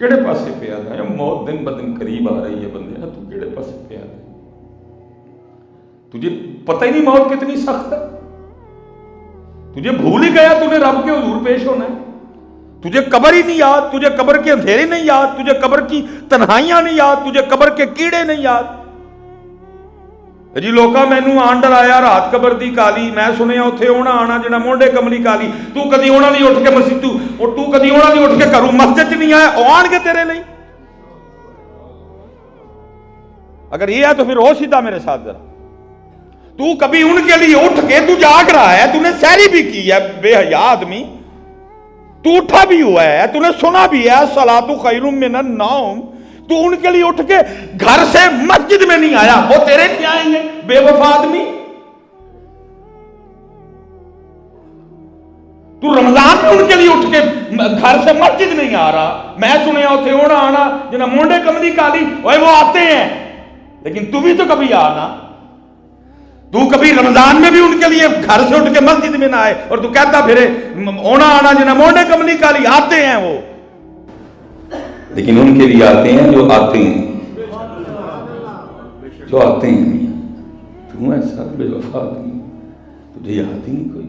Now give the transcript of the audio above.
किहड़े पासे पिया है? मौत दिन ब दिन करीब आ रही है बंदे, तू किहड़े पासे पिया है? तुझे पता ही नहीं मौत कितनी सख्त है। तुझे भूल ही गया तूने रब के हुजूर पेश होना है। तुझे कब्र ही नहीं याद, तुझे कब्र के अंधेरे नहीं याद, तुझे कब्र की तन्हाइयां नहीं याद, तुझे कब्र के कीड़े नहीं याद। जी लोका मैनू आन डराया रात कबर दी काली, मैं सुनिया उत्थे ओना आना जिन्ना मोंढे कमली काली। तू कदी ओना नहीं उठ के मस्जिद, तू कदी ओना नहीं उठ के घरों मस्जिद च नहीं आया, ओ आणगे तेरे लिए। अगर ये है तो फिर हो सीधा मेरे साथ जरा। तू कभी उनके लिए उठ के तू जाग रहा है, तूने सहरी भी की है बेहया आदमी, तू उठा भी हुआ है, तूने सुना भी है सलातु खैरुम मिनन नौम, तू उनके लिए उठ के घर से मस्जिद में नहीं आया, वो तेरे लिए आएंगे बेवफा आदमी। तू रमजान में उनके लिए उठ के घर से मस्जिद नहीं आ रहा। मैं सुनिया उसे होना आना जिन्हें मोंडे कमली काली, वो आते हैं, लेकिन तू भी तो कभी आना। तू कभी रमजान में भी उनके लिए घर से उठ के मस्जिद में ना आए और तू कहता फिरे ओना आना जिन्हें मोंडे कमली काली, आते हैं वो, लेकिन उनके लिए आते हैं जो आते हैं, जो आते हैं। तू ऐसा बेवफा आदमी, तुझे याद ही नहीं कोई।